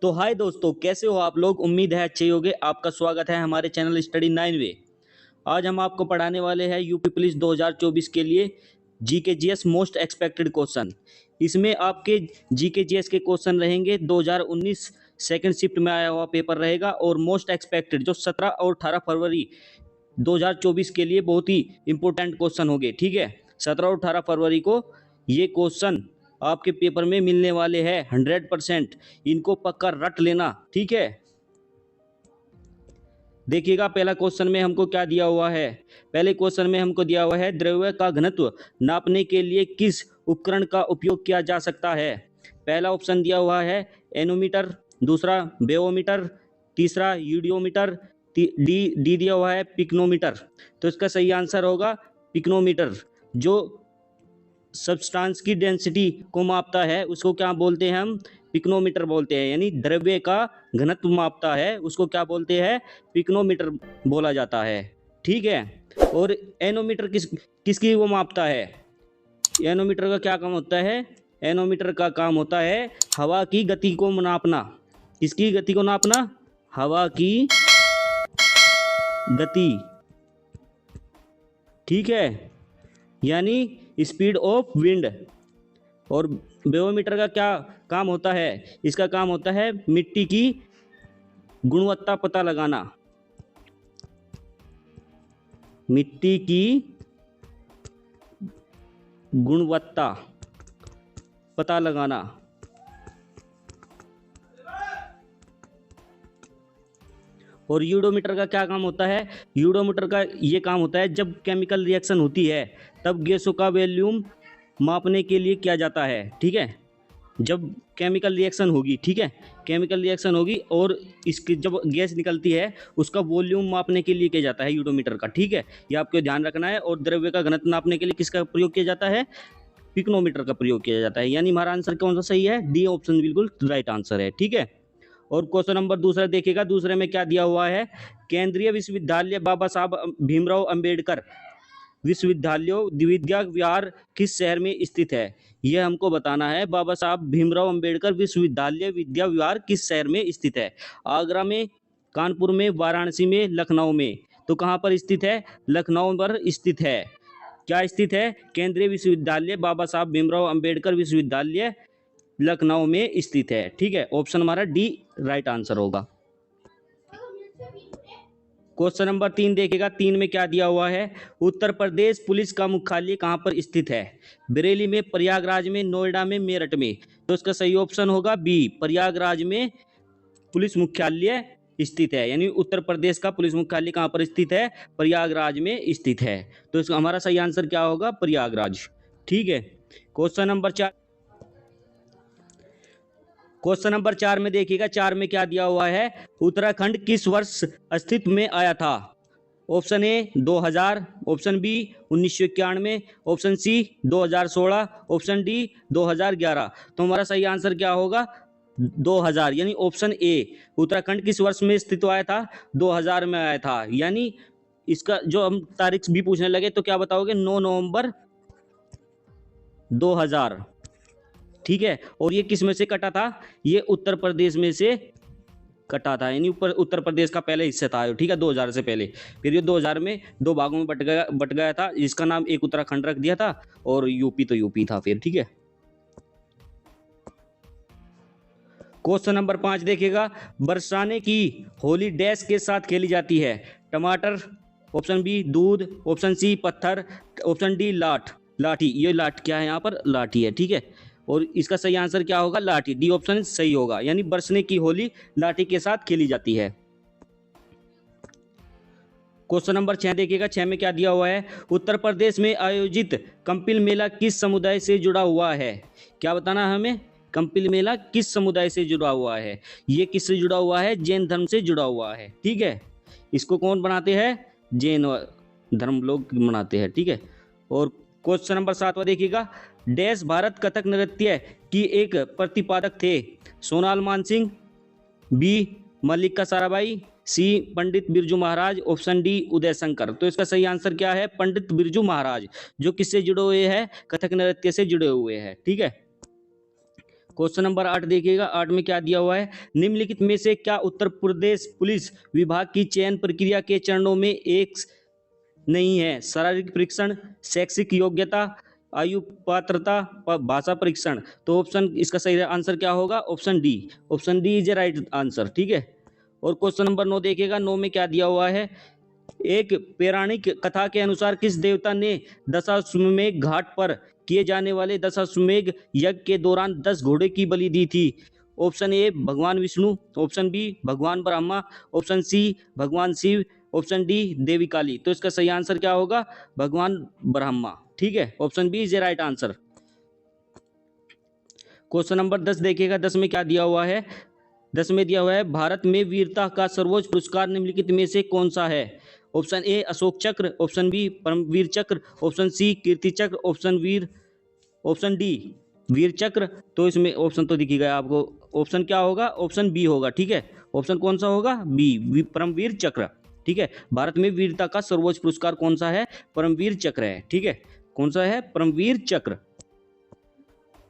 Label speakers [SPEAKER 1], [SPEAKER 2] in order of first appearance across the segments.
[SPEAKER 1] तो हाय दोस्तों, कैसे हो आप लोग। उम्मीद है अच्छे होगे। आपका स्वागत है हमारे चैनल स्टडी 9 वे। आज हम आपको पढ़ाने वाले हैं यूपी पुलिस 2024 के लिए GK GS most expected question. इसमें आपके जीके जीएस के क्वेश्चन रहेंगे 2019 सेकंड शिफ्ट में आया हुआ पेपर रहेगा, और मोस्ट एक्सपेक्टेड जो 17 और 18 फरवरी 2024 के लिए बहुत ही इंपॉर्टेंट क्वेश्चन होंगे। ठीक है, 17 और 18 फरवरी को ये क्वेश्चन आपके पेपर में मिलने वाले हैं 100%। इनको पक्का रट लेना। ठीक है, देखिएगा पहला क्वेश्चन में हमको क्या दिया हुआ है। पहले क्वेश्चन में हमको दिया हुआ है द्रव्य का घनत्व नापने के लिए किस उपकरण का उपयोग किया जा सकता है। पहला ऑप्शन दिया हुआ है एनोमीटर, दूसरा बेओमीटर, तीसरा यूडियोमीटर, डी डी दिया हुआ है पिक्नोमीटर। तो इसका सही आंसर होगा पिक्नोमीटर। जो सब्सटेंस की डेंसिटी को मापता है उसको क्या बोलते हैं हम, पिक्नोमीटर बोलते हैं। यानी द्रव्य का घनत्व मापता है उसको क्या बोलते हैं, पिक्नोमीटर बोला जाता है। ठीक है, और एनोमीटर किसकी वो मापता है। एनोमीटर का क्या काम होता है, एनोमीटर का काम होता है हवा की गति को नापना। किसकी गति को नापना, हवा की गति। ठीक है, यानी स्पीड ऑफ विंड। और बेरोमीटर का क्या काम होता है, इसका काम होता है मिट्टी की गुणवत्ता पता लगाना। मिट्टी की गुणवत्ता पता लगाना। और यूडोमीटर का क्या काम होता है, यूडोमीटर का ये काम होता है जब केमिकल रिएक्शन होती है तब गैसों का वॉल्यूम मापने के लिए किया जाता है। ठीक है, जब केमिकल रिएक्शन होगी, ठीक है, केमिकल रिएक्शन होगी और इसकी जब गैस निकलती है उसका वॉल्यूम मापने के लिए किया जाता है यूडोमीटर का। ठीक है, ये आपको ध्यान रखना है। और द्रव्य का घनत्व नापने के लिए किसका प्रयोग किया जाता है, पिक्नोमीटर का प्रयोग किया जाता है। यानी हमारा आंसर कौन सा सही है, डी ऑप्शन बिल्कुल राइट आंसर है। ठीक है, और क्वेश्चन नंबर दूसरा देखिएगा। दूसरे में क्या दिया हुआ है, केंद्रीय विश्वविद्यालय बाबा साहब भीमराव अंबेडकर विश्वविद्यालय विद्या विहार किस शहर में स्थित है। यह हमको बताना है, बाबा साहब भीमराव अंबेडकर विश्वविद्यालय विद्या विहार किस शहर में स्थित है। आगरा में, कानपुर में, वाराणसी में, लखनऊ में। तो कहाँ पर स्थित है, लखनऊ पर स्थित है। क्या स्थित है, केंद्रीय विश्वविद्यालय बाबा साहब भीमराव अंबेडकर विश्वविद्यालय लखनऊ में स्थित है। ठीक है, ऑप्शन हमारा डी राइट आंसर होगा। क्वेश्चन नंबर 3 देखिएगा। 3 में क्या दिया हुआ है, उत्तर प्रदेश पुलिस का मुख्यालय कहाँ पर स्थित है। बरेली में, प्रयागराज में, नोएडा में, मेरठ में। तो इसका सही ऑप्शन होगा बी, प्रयागराज में पुलिस मुख्यालय स्थित है। यानी उत्तर प्रदेश का पुलिस मुख्यालय कहाँ पर स्थित है, प्रयागराज में स्थित है। तो इसका हमारा सही आंसर क्या होगा, प्रयागराज। ठीक है, क्वेश्चन नंबर 4। क्वेश्चन नंबर 4 में देखिएगा। 4 में क्या दिया हुआ है, उत्तराखंड किस वर्ष अस्तित्व में आया था। Option A 2000, option B 1991, option C 2016, option D 2011। तो हमारा सही आंसर क्या होगा, 2000। यानी ऑप्शन ए, उत्तराखंड किस वर्ष में अस्तित्व आया था, 2000 में आया था। यानी इसका जो हम तारीख भी पूछने लगे तो क्या बताओगे, 9 नवंबर 2000। ठीक है, और ये किस में से कटा था, ये उत्तर प्रदेश में से कटा था। यानी ऊपर उत्तर प्रदेश का पहले हिस्सा था। ठीक है, 2000 से पहले। फिर ये 2000 में दो भागों में बट गया था, जिसका नाम एक उत्तराखंड रख दिया था और यूपी तो यूपी था फिर। ठीक है, क्वेश्चन नंबर 5 देखिएगा। बरसाने की होली डैश के साथ खेली जाती है। टमाटर, ऑप्शन बी दूध, ऑप्शन सी पत्थर, ऑप्शन डी लाठी। ये लाठ क्या है, यहाँ पर लाठी है। ठीक है, और इसका सही आंसर क्या होगा, लाठी। डी ऑप्शन सही होगा। यानी बरसने की होली लाठी के साथ खेली जाती है। क्वेश्चन नंबर 6 देखिएगा। 6 में क्या दिया हुआ है, उत्तर प्रदेश में आयोजित कंपिल मेला किस समुदाय से जुड़ा हुआ है। क्या बताना है हमें, कंपिल मेला किस समुदाय से जुड़ा हुआ है। ये किससे जुड़ा हुआ है, जैन धर्म से जुड़ा हुआ है। ठीक है, इसको कौन बनाते हैं, जैन धर्म लोग मनाते हैं। ठीक है, और क्वेश्चन नंबर 7 देखिएगा। डैश भारत कथक नृत्य की एक प्रतिपादक थे। सोनाल मानसिंह, बी मल्लिका साराभाई, सी पंडित बिरजू महाराज, ऑप्शन डी उदय शंकर। तो इसका सही आंसर क्या है, पंडित बिरजू महाराज, जो किससे जुड़े हुए हैं, कथक नृत्य से जुड़े हुए हैं। ठीक है, क्वेश्चन नंबर 8 देखिएगा। 8 में क्या दिया हुआ है, निम्नलिखित में से क्या उत्तर प्रदेश पुलिस विभाग की चयन प्रक्रिया के चरणों में एक नहीं है? शारीरिक परीक्षण, शैक्षिक योग्यता, आयु पात्रता, भाषा परीक्षण। तो ऑप्शन, इसका सही आंसर क्या होगा? Option D. Option D is a right answer, ठीक है। और क्वेश्चन नंबर 9 देखिएगा। 9 में क्या दिया हुआ है, एक पौराणिक कथा के अनुसार किस देवता ने दशाश्वमेध घाट पर किए जाने वाले दशाश्वमेध यज्ञ के दौरान 10 घोड़े की बलि दी थी? ऑप्शन ए भगवान विष्णु, ऑप्शन बी भगवान ब्रह्मा, ऑप्शन सी भगवान शिव, ऑप्शन डी देवी काली। तो इसका सही आंसर क्या होगा? भगवान ब्रह्मा, ठीक है। Option B is a right answer. Question number 10 देखिएगा। 10 में क्या दिया हुआ है, 10 में दिया हुआ है, भारत में वीरता का सर्वोच्च पुरस्कार निम्नलिखित में से कौन सा है? ऑप्शन ए अशोक चक्र, ऑप्शन बी परमवीर चक्र, ऑप्शन सी कीर्ति चक्र, ऑप्शन डी वीर चक्र। तो इसमें ऑप्शन तो दिखी गया आपको, ऑप्शन क्या होगा? ऑप्शन बी होगा, ठीक है। ऑप्शन कौन सा होगा? बी, परमवीर चक्र, ठीक है। भारत में वीरता का सर्वोच्च पुरस्कार कौन सा है? परमवीर चक्र है, ठीक है। कौन सा है? परमवीर चक्र।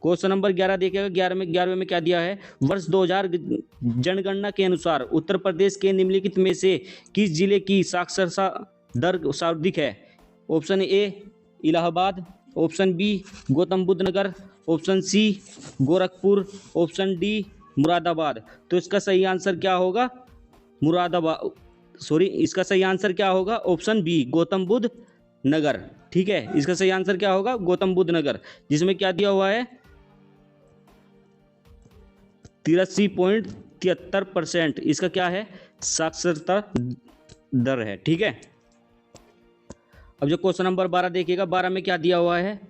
[SPEAKER 1] क्वेश्चन नंबर 11 देखिएगा। 11वें में क्या दिया है, वर्ष 2000 जनगणना के अनुसार उत्तर प्रदेश के निम्नलिखित में से किस जिले की साक्षरता दर सर्वाधिक है? Option A Allahabad, option B Gautam Buddh Nagar, option C Gorakhpur, option D Moradabad. तो इसका सही आंसर क्या होगा? इसका सही आंसर क्या होगा? ऑप्शन बी गौतम बुद्ध नगर, ठीक है। इसका सही आंसर क्या होगा? गौतम बुद्ध नगर, जिसमें क्या दिया हुआ है 83.73%। इसका क्या है? साक्षरता दर है, ठीक है। अब जो क्वेश्चन नंबर 12 देखिएगा। 12 में क्या दिया हुआ है,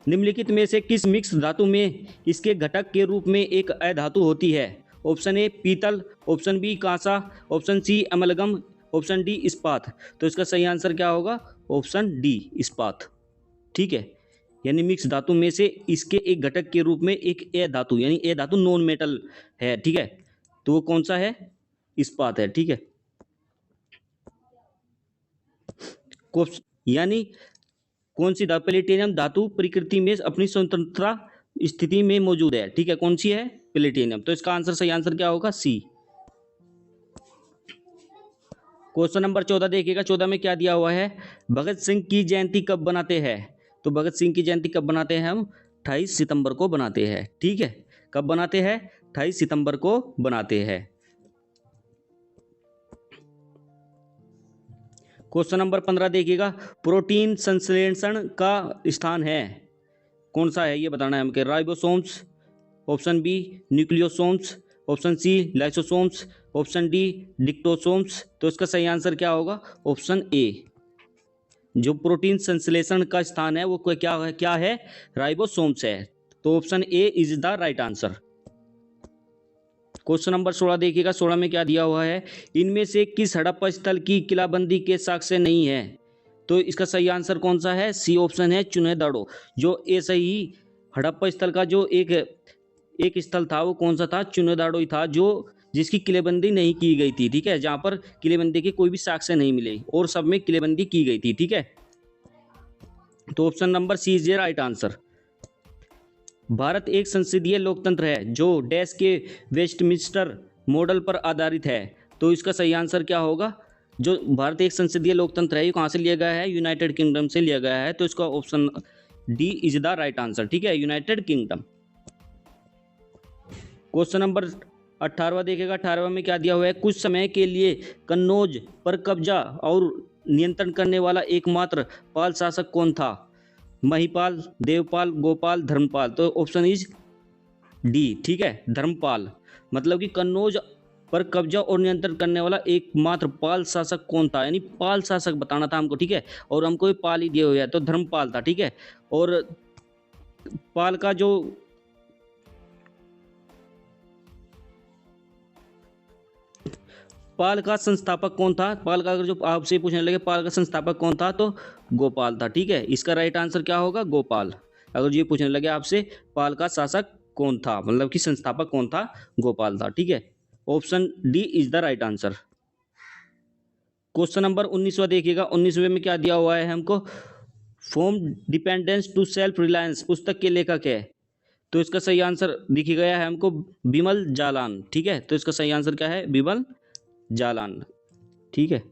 [SPEAKER 1] निम्नलिखित में से किस मिक्स धातु में इसके घटक के रूप में एक अधातु होती है? ऑप्शन ए पीतल, ऑप्शन बी कांसा, option C amalgam, option D इस्पात। तो इसका सही आंसर क्या होगा? ऑप्शन डी इस्पात, ठीक है। यानी मिक्स धातु में से इसके एक घटक के रूप में एक ए धातु, यानी ए धातु नॉन मेटल है, ठीक है। तो वो कौन सा है? इस्पात है, ठीक है। यानी कौन सी धातु? प्लेटिनम धातु प्रकृति में अपनी स्वतंत्रता स्थिति में मौजूद है, ठीक है। कौन सी है? प्लेटिनम। तो इसका आंसर, सही आंसर क्या होगा? सी। क्वेश्चन नंबर 14 देखिएगा। 14 में क्या दिया हुआ है, भगत सिंह की जयंती कब बनाते हैं? तो भगत सिंह की जयंती कब बनाते हैं हम? 28 सितंबर को बनाते हैं, ठीक है। कब बनाते हैं? 28 सितंबर को बनाते हैं। क्वेश्चन नंबर 15 देखिएगा। प्रोटीन संश्लेषण का स्थान है कौन सा है, ये बताना है हमके। Ribosomes, option B nucleosomes, option C lysosomes, option D dictyosomes. तो इसका सही आंसर क्या होगा? Option A. जो प्रोटीन संश्लेषण का स्थान है वो क्या है? राइबोसोम्स है। तो option A is the right answer. Question number 16 देखिएगा। 16 में क्या दिया हुआ है, इनमें से किस हड़प्पा स्थल की किलाबंदी के साक्ष्य नहीं है? तो इसका सही आंसर कौन सा है? सी ऑप्शन है चुनेदाड़ो। जो ऐसा ही हड़प्पा स्थल का जो एक स्थल था वो कौन सा था? चुनेदाड़ो ही था, जो जिसकी किलेबंदी नहीं की गई थी, ठीक है। जहां पर किलेबंदी के कोई भी साक्ष्य नहीं मिले और सब में किलेबंदी की गई थी, ठीक है। तो option number C is right answer. Bharat एक संसदीय लोकतंत्र है जो डैश के वेस्टमिंस्टर मॉडल पर आधारित है। तो इसका सही आंसर क्या होगा? जो भारत एक संसदीय लोकतंत्र है, ये कहाँ से लिया गया है? यूनाइटेड किंगडम से लिया गया है। तो इसका option D is the right answer, ठीक है, यूनाइटेड किंगडम। क्वेश्चन नंबर 18वां देखेगा। 18वां में क्या दिया हुआ है, कुछ समय के लिए कन्नौज पर कब्जा और नियंत्रण करने वाला एकमात्र पाल शासक कौन था? महिपाल, देवपाल, गोपाल, धर्मपाल। तो ऑप्शन इज डी, ठीक है, धर्मपाल। मतलब कि कन्नौज पर कब्जा और नियंत्रण करने वाला एकमात्र पाल शासक कौन था, यानी पाल शासक बताना था हमको, ठीक है। और हमको ये पाल ही दिए हुए हैं, तो धर्मपाल था, ठीक है। और पाल का जो पाल का संस्थापक कौन था? पाल का अगर जो आपसे पूछने लगे पाल का संस्थापक कौन था, तो गोपाल था, ठीक है। इसका राइट आंसर क्या होगा? गोपाल। अगर ये पूछने लगे आपसे पाल का शासक कौन था, मतलब कि संस्थापक कौन था, गोपाल था, ठीक है। Option D is the right answer. Question number 19वां देखिएगा। 19वें में क्या दिया हुआ है हमको, from dependence to self reliance पुस्तक के लेखक है तो इसका सही आंसर दिख गया है हमको, बिमल जालान। ठीक है, तो इसका सही आंसर क्या है, बिमल जालान। ठीक है,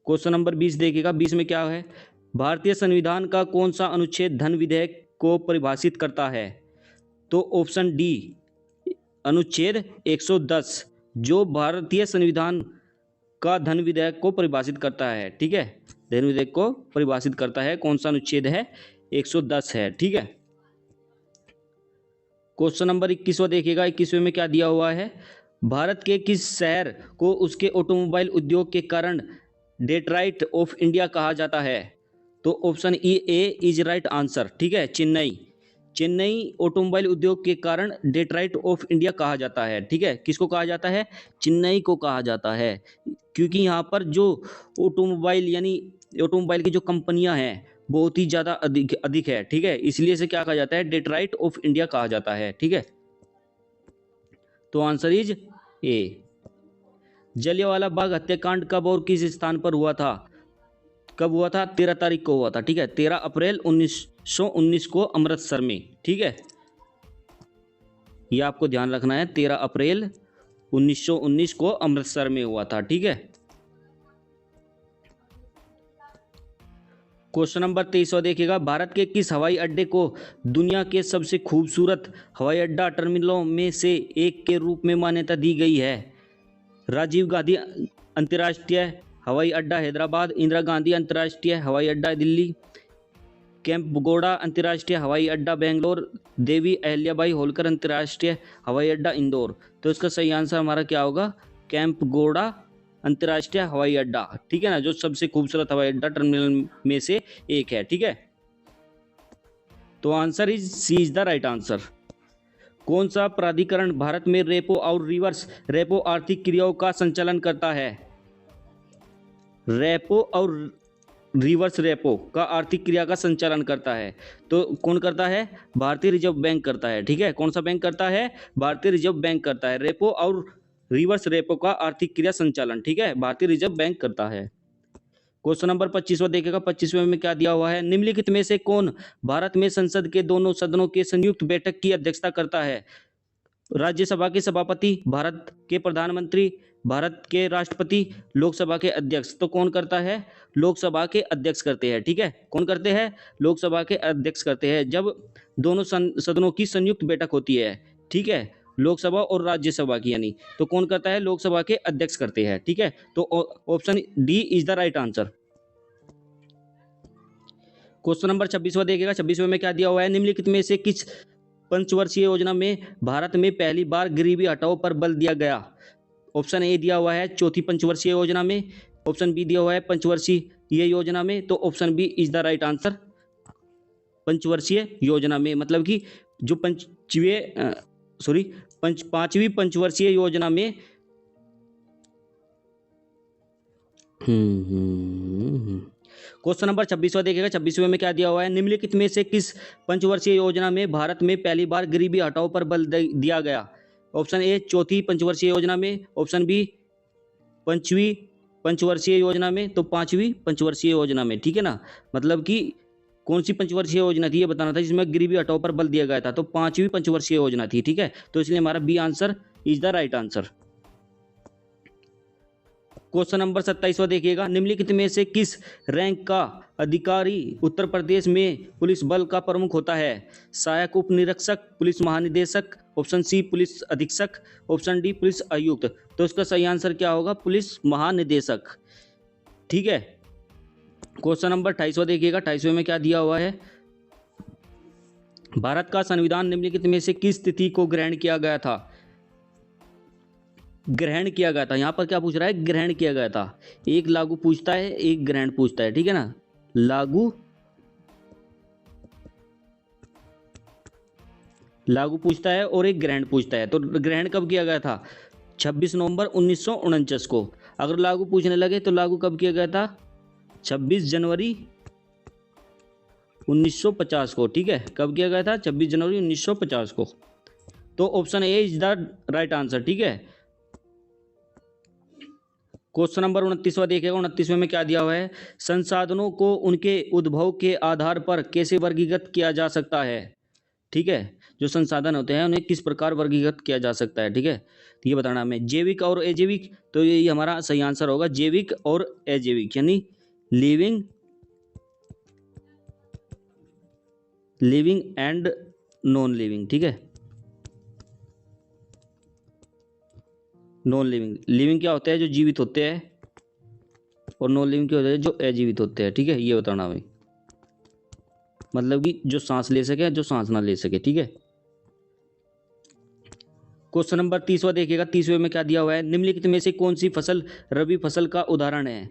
[SPEAKER 1] क्वेश्चन नंबर 20 देखिएगा। 20 में क्या है, भारतीय संविधान का कौन सा अनुच्छेद धन विधेयक को परिभाषित करता है? तो ऑप्शन डी, अनुच्छेद 110, जो भारतीय संविधान का धन विधेयक को परिभाषित करता है। ठीक है, धन विधेयक को परिभाषित करता है, कौन सा अनुच्छेद है, 110 है। ठीक है, क्वेश्चन नंबर 21वां देखिएगा। 21वें में क्या दिया हुआ है, भारत के किस शहर को उसके ऑटोमोबाइल उद्योग के कारण डेट्राइट ऑफ इंडिया कहा जाता है? तो option A is right answer. ठीक है, चेन्नई। चेन्नई ऑटोमोबाइल उद्योग के कारण डेट्राइट ऑफ इंडिया कहा जाता है। ठीक है, किसको कहा जाता है, चेन्नई को कहा जाता है, क्योंकि यहाँ पर जो ऑटोमोबाइल यानी ऑटोमोबाइल की जो कंपनियां हैं बहुत ही ज़्यादा अधिक है। ठीक है, इसलिए इसे क्या कहा जाता है, डेट्राइट ऑफ इंडिया कहा जाता है। ठीक है, तो answer is a. Jallianwala Bagh हत्याकांड कब और किस स्थान पर हुआ था? कब हुआ था, 13 तारीख को हुआ था। ठीक है, 13 अप्रैल 1919 को अमृतसर में। ठीक है, ये आपको ध्यान रखना है, 13 अप्रैल 1919 को अमृतसर में हुआ था। ठीक है, क्वेश्चन नंबर 23 देखिएगा। भारत के किस हवाई अड्डे को दुनिया के सबसे खूबसूरत हवाई अड्डा टर्मिनलों में से एक के रूप में मान्यता दी गई है? राजीव गांधी अंतर्राष्ट्रीय हवाई अड्डा हैदराबाद, इंदिरा गांधी अंतर्राष्ट्रीय हवाई अड्डा दिल्ली, कैंपगोड़ा अंतर्राष्ट्रीय हवाई अड्डा बेंगलोर, देवी अहल्याबाई होलकर अंतर्राष्ट्रीय हवाई अड्डा इंदौर। तो इसका सही आंसर हमारा क्या होगा, कैंपगोड़ा अंतर्राष्ट्रीय हवाई अड्डा। ठीक है ना, जो सबसे खूबसूरत हवाई अड्डा टर्मिनल में से एक है। ठीक है, तो answer is C is the right answer. कौन सा प्राधिकरण भारत में रेपो और रिवर्स रेपो आर्थिक क्रियाओं का संचालन करता है? रेपो और रिवर्स रेपो का आर्थिक क्रिया का संचालन करता है, तो कौन करता है, भारतीय रिजर्व बैंक करता है। ठीक है, कौन सा बैंक करता है, भारतीय रिजर्व बैंक करता है, रेपो और रिवर्स रेपो का आर्थिक क्रिया संचालन। ठीक है, भारतीय रिजर्व बैंक करता है। क्वेश्चन नंबर 25वां देखेगा। 25वें में क्या दिया हुआ है, निम्नलिखित में से कौन भारत में संसद के दोनों सदनों के संयुक्त बैठक की अध्यक्षता करता है? राज्यसभा के सभापति, भारत के प्रधानमंत्री, भारत के राष्ट्रपति, लोकसभा के अध्यक्ष। तो कौन करता है, लोकसभा के अध्यक्ष करते हैं। ठीक है, कौन करते हैं, लोकसभा के अध्यक्ष करते हैं, जब दोनों सदनों की संयुक्त बैठक होती है। ठीक है, लोकसभा और राज्यसभा की यानी, तो कौन करता है, लोकसभा के अध्यक्ष करते हैं। ठीक है, तो option D is the right answer. Question number 26वां देखिएगा। 26वें में क्या दिया हुआ है, निम्नलिखित में से किस पंचवर्षीय योजना में भारत में पहली बार गरीबी हटाओ पर बल दिया गया? ऑप्शन ए दिया हुआ है चौथी पंचवर्षीय योजना में, ऑप्शन बी दिया हुआ है पंचवर्षीय योजना में, तो option B is the right answer. पंचवर्षीय योजना में मतलब कि जो पांचवी पंचवर्षीय योजना में क्वेश्चन नंबर 26वां देखिएगा। 26वें में क्या दिया हुआ है, निम्नलिखित में से किस पंचवर्षीय योजना में भारत में पहली बार गरीबी हटाओ पर बल दिया गया? ऑप्शन ए चौथी पंचवर्षीय योजना में, ऑप्शन बी पांचवी पंचवर्षीय योजना में, तो पांचवी पंचवर्षीय योजना में। ठीक है ना, मतलब कि कौन सी पंचवर्षीय योजना थी ये बताना था जिसमें गरीबी हटाओ पर बल दिया गया था, तो पांचवी पंचवर्षीय योजना थी। ठीक है, तो इसलिए हमारा B answer is the right answer. Question number 27वां देखिएगा। निम्नलिखित में से किस रैंक का अधिकारी उत्तर प्रदेश में पुलिस बल का प्रमुख होता है? सहायक उप निरीक्षक, पुलिस महानिदेशक, ऑप्शन सी पुलिस अधीक्षक, ऑप्शन डी पुलिस आयुक्त। तो इसका सही आंसर क्या होगा, पुलिस महानिदेशक। ठीक है, क्वेश्चन नंबर 28वां देखिएगा। 28वें में क्या दिया हुआ है, भारत का संविधान निम्नलिखित में से किस तिथि को ग्रहण किया गया था? ग्रहण किया गया था, यहाँ पर क्या पूछ रहा है, ग्रहण किया गया था। एक लागू पूछता है, एक ग्रहण पूछता है। ठीक है ना, लागू पूछता है और एक ग्रहण पूछता है। तो ग्रहण कब किया गया था, 26 नवंबर 1949 को। अगर लागू पूछने लगे तो लागू कब किया गया था, 26 जनवरी 1950 को। ठीक है, कब किया गया था, 26 जनवरी 1950 को। तो option A is the right answer. ठीक है, क्वेश्चन नंबर 29वां देखिएगा। 29वें में क्या दिया हुआ है, संसाधनों को उनके उद्भव के आधार पर कैसे वर्गीकृत किया जा सकता है? ठीक है, जो संसाधन होते हैं उन्हें किस प्रकार वर्गीकृत किया जा सकता है, ठीक है। तो ये बताना हमें जैविक और अजैविक, तो ये हमारा सही आंसर होगा जैविक और अजैविक, यानी लिविंग एंड नॉन लिविंग, ठीक है। नॉन लिविंग, लिविंग क्या होता है जो जीवित होते हैं, और नॉन लिविंग क्या होता है जो अजीवित होते हैं, ठीक है। ये बताना भाई, मतलब कि जो सांस ले सके जो सांस ना ले सके, ठीक है। क्वेश्चन नंबर 30वां देखिएगा। 30वें में क्या दिया हुआ है, निम्नलिखित में से कौन सी फसल रबी फसल का उदाहरण है।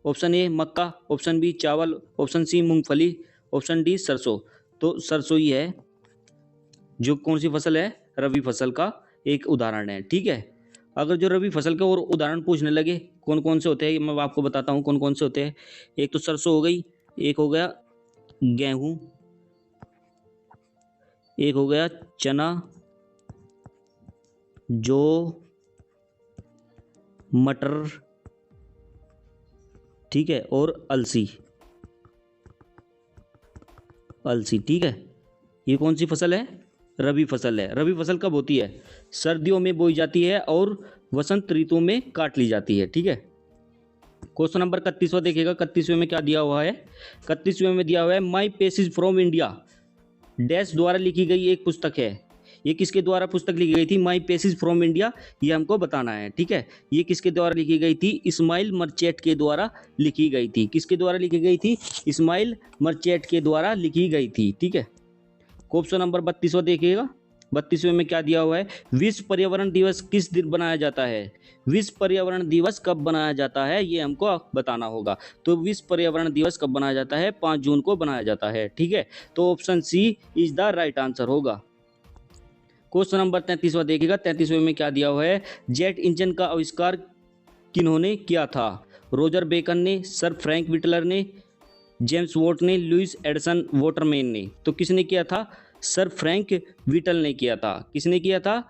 [SPEAKER 1] ऑप्शन ए मक्का, ऑप्शन बी चावल, ऑप्शन सी मूंगफली, ऑप्शन डी सरसों। तो सरसों ही है जो कौन सी फसल है, रबी फसल का एक उदाहरण है, ठीक है। अगर जो रबी फसल के और उदाहरण पूछने लगे कौन कौन से होते हैं, मैं आपको बताता हूँ कौन कौन से होते हैं। एक तो सरसों हो गई, एक हो गया गेहूं, एक हो गया चना, जौ, मटर, ठीक है, और अलसी, ठीक है। ये कौन सी फसल है, रबी फसल है। रबी फसल कब होती है, सर्दियों में बोई जाती है और वसंत ऋतु में काट ली जाती है, ठीक है। क्वेश्चन नंबर 31वां देखिएगा। 31वें में क्या दिया हुआ है, 31वें में दिया हुआ है माई पैसेज फ्रॉम इंडिया डैश द्वारा लिखी गई एक पुस्तक है। ये किसके द्वारा पुस्तक लिखी गई थी, माई पैसेज फ्रॉम इंडिया, ये हमको बताना है, ठीक है। ये किसके द्वारा लिखी गई थी, इस्माइल मर्चेंट के द्वारा लिखी गई थी। किसके द्वारा लिखी गई थी, इस्माइल मर्चेंट के द्वारा लिखी गई थी, ठीक है। क्वेश्चन नंबर 32वां देखिएगा। 32वें में क्या दिया हुआ है, विश्व पर्यावरण दिवस किस दिन बनाया जाता है। विश्व पर्यावरण दिवस कब बनाया जाता है, ये हमको बताना होगा। तो विश्व पर्यावरण दिवस कब बनाया जाता है, 5 जून को बनाया जाता है, ठीक है। तो option C is the right answer होगा। क्वेश्चन नंबर 33वां देखिएगा। 33वें में क्या दिया हुआ है, जेट इंजन का आविष्कार किन्होंने किया था। रोजर बेकन ने, सर फ्रैंक विटलर ने, जेम्स वॉट ने, लुइस एडिसन वाटरमैन ने। तो किसने किया था, सर फ्रैंक विटल ने किया था। किसने किया था,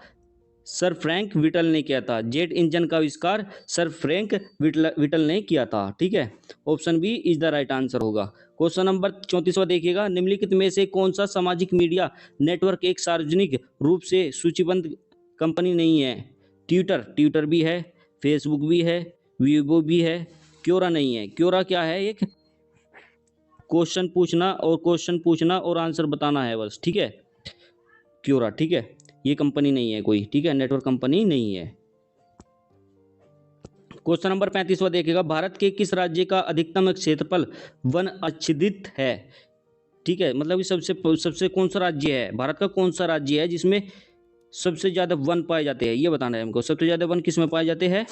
[SPEAKER 1] सर फ्रैंक विटल ने किया था। जेट इंजन का आविष्कार सर फ्रैंक विटल ने किया था, ठीक है। Option B is the right answer होगा। क्वेश्चन नंबर 34वां देखिएगा। निम्नलिखित में से कौन सा सामाजिक मीडिया नेटवर्क एक सार्वजनिक रूप से सूचीबद्ध कंपनी नहीं है। ट्विटर भी है, फेसबुक भी है, वीबो भी है, क्योरा नहीं है। क्योरा क्या है, एक क्वेश्चन पूछना और आंसर बताना है बस, ठीक है। क्योरा, ठीक है, ये कंपनी नहीं है कोई, ठीक है, नेटवर्क कंपनी नहीं है। क्वेश्चन नंबर 35वां देखिएगा। भारत के किस राज्य का अधिकतम क्षेत्रफल वन आच्छादित है, ठीक है। मतलब कि सबसे कौन सा राज्य है, भारत का कौन सा राज्य है जिसमें सबसे ज्यादा वन पाए जाते हैं, ये बताना है हमको। सबसे ज्यादा वन किस में पाए जाते हैं,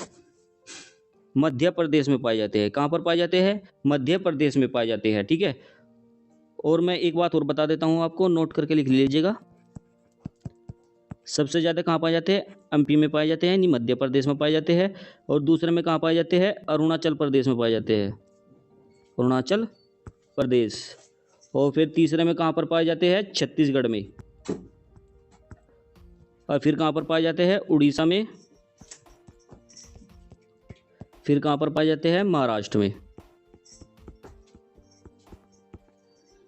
[SPEAKER 1] मध्य प्रदेश में पाए जाते हैं। कहाँ पर पाए जाते हैं, मध्य प्रदेश में पाए जाते हैं, ठीक है। और मैं एक बात और बता देता हूँ आपको, नोट करके लिख लीजिएगा। सबसे ज़्यादा कहाँ पाए जाते हैं, एमपी में पाए जाते हैं, यानी मध्य प्रदेश में पाए जाते हैं। और दूसरे में कहाँ पाए जाते हैं, अरुणाचल प्रदेश में पाए जाते हैं, अरुणाचल प्रदेश। और फिर तीसरे में कहाँ पर पाए जाते हैं, छत्तीसगढ़ में। और फिर कहाँ पर पाए जाते हैं, उड़ीसा में। फिर कहाँ पर पाए जाते हैं, महाराष्ट्र में,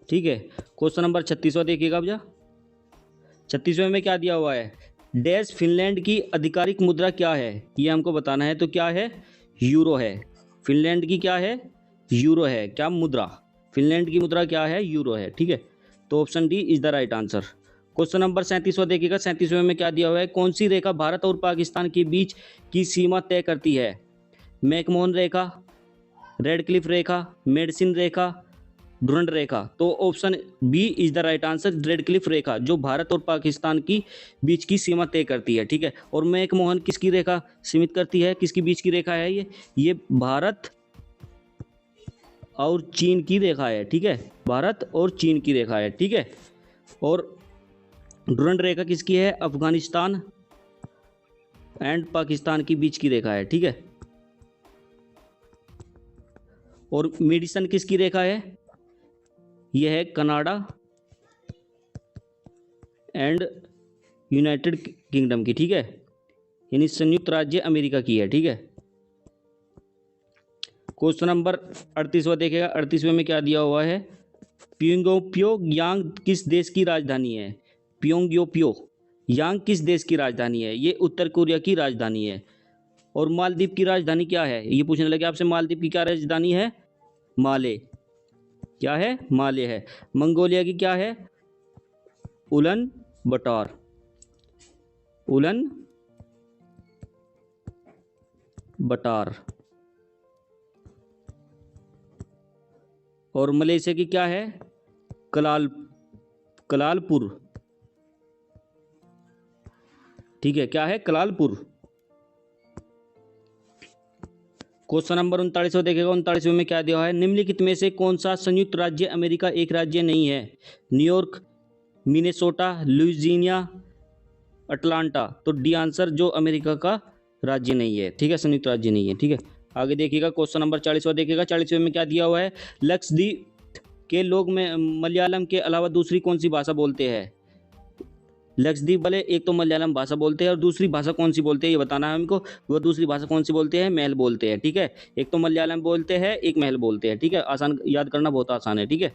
[SPEAKER 1] ठीक है। क्वेश्चन नंबर 36वां देखिएगा भैया। 36वें में क्या दिया हुआ है, डैश फिनलैंड की आधिकारिक मुद्रा क्या है, ये हमको बताना है। तो क्या है, यूरो है। फिनलैंड की क्या है, यूरो है। क्या मुद्रा, फिनलैंड की मुद्रा क्या है, यूरो है, ठीक है। तो option D is the right answer. Question number 37वां देखिएगा। 37वें में क्या दिया हुआ है, कौन सी रेखा भारत और पाकिस्तान के बीच की सीमा तय करती है। मैकमोहन रेखा, रेड क्लिफ रेखा, मेडिसिन रेखा, डुरंड रेखा। तो option B is the right answer, Radcliffe रेखा, जो भारत और पाकिस्तान की बीच की सीमा तय करती है, ठीक है। और मैकमोहन किसकी रेखा सीमित करती है, किसकी बीच की रेखा है, ये भारत और चीन की रेखा है, ठीक है, भारत और चीन की रेखा है, ठीक है। और डुरंड रेखा किसकी है, अफगानिस्तान एंड पाकिस्तान की बीच की रेखा है, ठीक है। और मेडिसन किसकी रेखा है, यह है कनाडा एंड यूनाइटेड किंगडम की, ठीक है, यानी संयुक्त राज्य अमेरिका की है, ठीक है। क्वेश्चन नंबर 38वां देखेगा। 38वें में क्या दिया हुआ है, प्योंगयांग किस देश की राजधानी है। प्योंगयोपियो यांग किस देश की राजधानी है? ये उत्तर कोरिया की राजधानी है। और मालदीव की राजधानी क्या है? ये पूछने लगे आपसे, मालदीव की क्या राजधानी है? माले। क्या है? माले है। मंगोलिया की क्या है? उलन बटार। उलन बटार। और मलेशिया की क्या है? कलालपुर। ठीक है, क्या है? कलालपुर। क्वेश्चन नंबर 39 देखेगा। 39 में क्या दिया है? निम्नलिखित में से कौन सा संयुक्त राज्य अमेरिका एक राज्य नहीं है? New York, Minnesota, Louisiana, Atlanta. तो डी आंसर जो अमेरिका का राज्य नहीं है, ठीक है, संयुक्त राज्य नहीं है। ठीक है, आगे देखिएगा। क्वेश्चन नंबर 40वां देखिएगा। 40वें में क्या दिया हुआ है? लक्षद्वीप के लोग में मलयालम के अलावा दूसरी कौन सी भाषा बोलते हैं? लक्षद्वीप वाले एक तो मलयालम भाषा बोलते हैं और दूसरी भाषा कौन सी बोलते हैं ये बताना है हमको। वो दूसरी भाषा कौन सी बोलते हैं? महल बोलते हैं। ठीक है, एक तो मलयालम बोलते हैं, एक महल बोलते हैं। ठीक है, आसान, याद करना बहुत आसान है। ठीक है,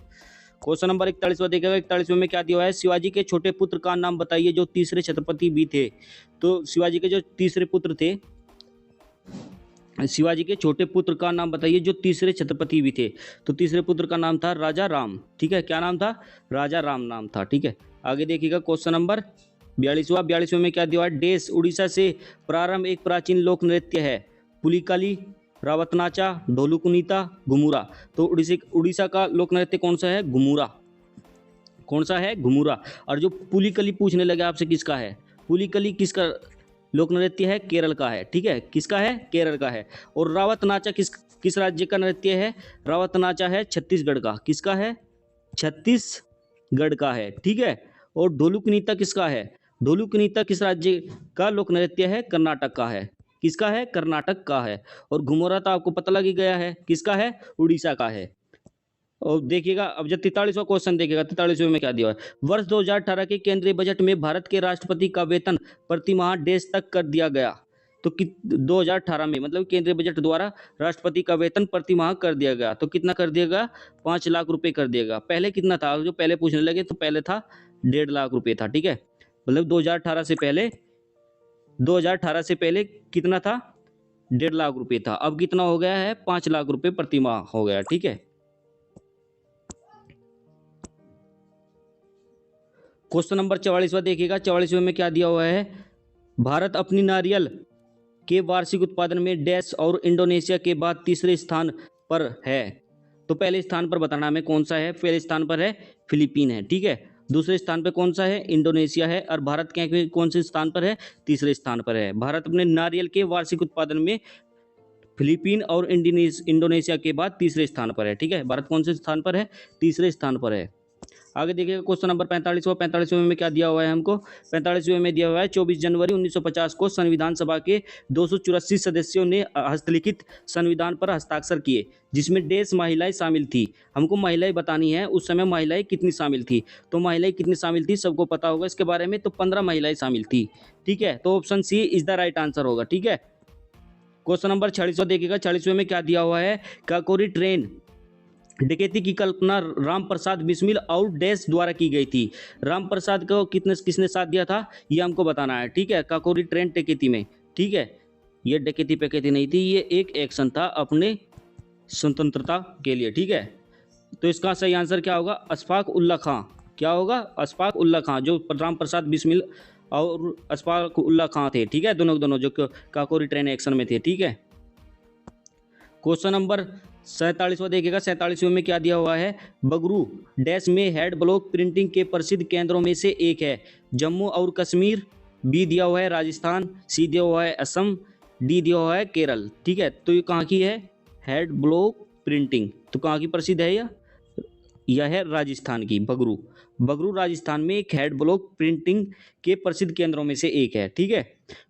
[SPEAKER 1] क्वेश्चन नंबर 41वां देखेगा। 41वें में क्या दिया हुआ है? शिवाजी के छोटे पुत्र का नाम बताइए जो तीसरे छत्रपति भी थे। तो शिवाजी के जो तीसरे पुत्र थे, शिवाजी के छोटे पुत्र का नाम बताइए जो तीसरे छत्रपति भी थे। तो तीसरे पुत्र का नाम था राजा राम। ठीक है, क्या नाम था? राजा राम नाम था। ठीक है, आगे देखिएगा। Question number 42वां। 42वें में क्या दिया है? देश उड़ीसा से प्रारंभ एक प्राचीन लोक नृत्य है। पुलिकाली, रावतनाचा, ढोलुकुनीता, घुमुरा। तो उड़ीसा का लोक नृत्य कौन सा है? घुमुरा। कौन सा है? घुमुरा। और जो पुलिकली पूछने लगे आपसे, किसका है? पुलिकली किसका लोक नृत्य है? केरल का है। ठीक है, किसका है? केरल का है। और रावत नाचा किस राज्य का नृत्य है? रावत नाचा है छत्तीसगढ़ का। किसका है? छत्तीसगढ़ का है। ठीक है, और ढोलुकनीता किसका है? ढोलुकनीता किस राज्य का लोक नृत्य है? कर्नाटक का है। किसका है? कर्नाटक का है। और घुमोरा तो आपको पता लग ही गया है, किसका है? उड़ीसा का है। और देखिएगा, अब जब 43वां क्वेश्चन देखिएगा। 43वें में क्या दिया है? वर्ष 2018 के केंद्रीय बजट में भारत के राष्ट्रपति का वेतन प्रतिमाह डेढ़ तक कर दिया गया। तो 2018 में, मतलब केंद्रीय बजट द्वारा राष्ट्रपति का वेतन प्रतिमाह कर दिया गया। तो कितना कर दिया गया? 5 लाख रुपए कर दिया गया। पहले कितना था? जो पहले पूछने लगे तो पहले था 1.5 लाख रुपए था। ठीक है, मतलब 2018 से पहले, 2018 से पहले कितना था? 1.5 लाख रुपए था। अब कितना हो गया है? 5 लाख रुपए प्रतिमाह हो गया। ठीक है, क्वेश्चन नंबर 44वां देखिएगा। 44वें में क्या दिया हुआ है? भारत अपनी नारियल के वार्षिक उत्पादन में डैश और इंडोनेशिया के बाद तीसरे स्थान पर है। तो पहले स्थान पर बताना हमें कौन सा है। पहले स्थान पर है फिलीपीन है। ठीक है, दूसरे स्थान पर कौन सा है? इंडोनेशिया है। और भारत के कौन से स्थान पर है? तीसरे स्थान पर है। भारत अपने नारियल के वार्षिक उत्पादन में फिलीपीन और इंडोनेशिया के बाद तीसरे स्थान पर है। ठीक है, भारत कौन से स्थान पर है? तीसरे स्थान पर है। आगे देखिएगा। Question number 45वां। 45वें में क्या दिया हुआ है हमको? 45वें में दिया हुआ है 24 जनवरी 1950 को संविधान सभा के 284 सदस्यों ने हस्तलिखित संविधान पर हस्ताक्षर किए, जिसमें देश महिलाएं शामिल थी। हमको महिलाएं बतानी है, उस समय महिलाएं कितनी शामिल थी। तो महिलाएं कितनी शामिल थी सबको पता होगा इसके बारे में। तो 15 महिलाएं शामिल थी। ठीक है, तो option C is the right answer होगा। ठीक है, क्वेश्चन नंबर 46वां देखिएगा। 46वें में क्या दिया हुआ है? काकोरी ट्रेन डकैती की कल्पना राम प्रसाद बिस्मिल और डैश द्वारा की गई थी। राम प्रसाद को किसने साथ दिया था ये हमको बताना है। ठीक है, काकोरी ट्रेन डकैती में। ठीक है, ये डकैती पैकेती नहीं थी, ये एक एक्शन था अपने स्वतंत्रता के लिए। ठीक है, तो इसका सही आंसर क्या होगा? अशफाक उल्ला खां। क्या होगा? अशफाक उल्ला खां, जो राम प्रसाद बिस्मिल और अशफाक उल्ला खां थे। ठीक है, दोनों जो काकोरी ट्रेन एक्शन में थे। ठीक है, क्वेश्चन नंबर 47वां देखिएगा। 47वें में क्या दिया हुआ है? बगरू डैश में हेड ब्लॉक प्रिंटिंग के प्रसिद्ध केंद्रों में से एक है। जम्मू और कश्मीर। बी दिया हुआ है राजस्थान। सी दिया हुआ है असम। डी दिया हुआ है केरल। ठीक है, तो ये कहाँ की है? Head block printing. तो कहाँ की प्रसिद्ध है यह है राजस्थान की। बगरू राजस्थान में एक हेड ब्लॉक प्रिंटिंग के प्रसिद्ध केंद्रों में से एक है। ठीक है,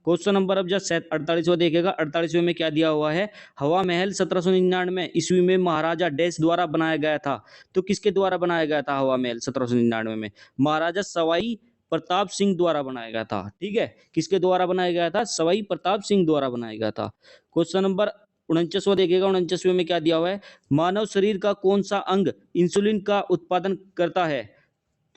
[SPEAKER 1] क्वेश्चन नंबर अब जब 48वां देखेगा। 48वें में क्या दिया हुआ है? हवा महल 1799 ईस्वी में महाराजा डैश द्वारा बनाया गया था। तो किसके द्वारा बनाया गया था हवा महल 1799 में? महाराजा सवाई प्रताप सिंह द्वारा बनाया गया था। ठीक है, किसके द्वारा बनाया गया था? सवाई प्रताप सिंह द्वारा बनाया गया था। क्वेश्चन नंबर 49वां देखिएगा। 49वें में क्या दिया हुआ है? मानव शरीर का कौन सा अंग इंसुलिन का उत्पादन करता है?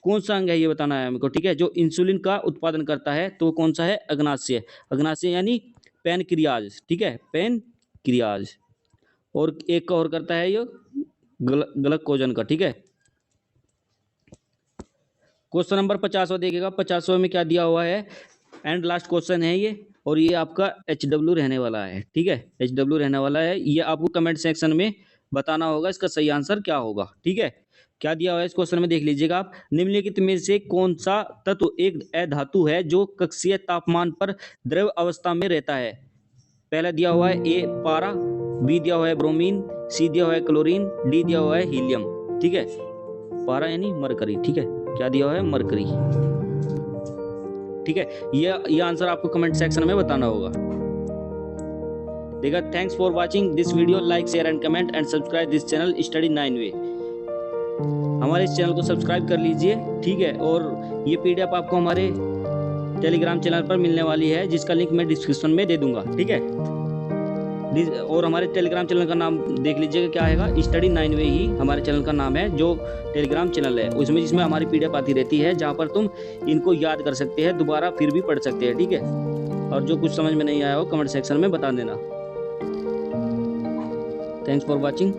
[SPEAKER 1] कौन सा अंग है ये बताना है हमको, ठीक है। जो इंसुलिन का उत्पादन करता है तो कौन सा है, अग्नाशय। अग्नाशय यानी पैनक्रियाज, ठीक है, पैनक्रियाज। और एक का और करता है ये ग्लूकोजन का, ठीक है। क्वेश्चन नंबर 50वां देखिएगा। 50वां में क्या दिया हुआ है, एंड लास्ट क्वेश्चन है ये, और ये आपका HW रहने वाला है, ठीक है, HW रहने वाला है। ये आपको कमेंट सेक्शन में बताना होगा इसका सही आंसर क्या होगा, ठीक है। क्या दिया हुआ है इस क्वेश्चन में देख लीजिएगा आप। निम्नलिखित में से कौन सा तत्व एक अधातु है जो कक्षीय तापमान पर द्रव अवस्था में रहता है। पहला दिया हुआ है ए पारा, बी दिया हुआ है ब्रोमीन, सी दिया हुआ है क्लोरीन, डी दिया हुआ है हीलियम, ठीक है। पारा यानी मरकरी, ठीक है। क्या दिया हुआ है, मरकरी, ठीक है। ये आंसर आपको कमेंट सेक्शन में बताना होगा। देखा, thanks for watching this video, like share and comment and subscribe this channel study 9 वे। हमारे इस चैनल को सब्सक्राइब कर लीजिए, ठीक है। और ये PDF आपको हमारे टेलीग्राम चैनल पर मिलने वाली है, जिसका लिंक मैं डिस्क्रिप्शन में दे दूंगा, ठीक है। और हमारे टेलीग्राम चैनल का नाम देख लीजिएगा, क्या है, स्टडी 9 वे ही हमारे चैनल का नाम है, जो टेलीग्राम चैनल है उसमें, जिसमें हमारी PDF आती रहती है, जहाँ पर तुम इनको याद कर सकते हैं, दोबारा फिर भी पढ़ सकते हैं, ठीक है। और जो कुछ समझ में नहीं आया हो कमेंट सेक्शन में बता देना। Thanks for watching.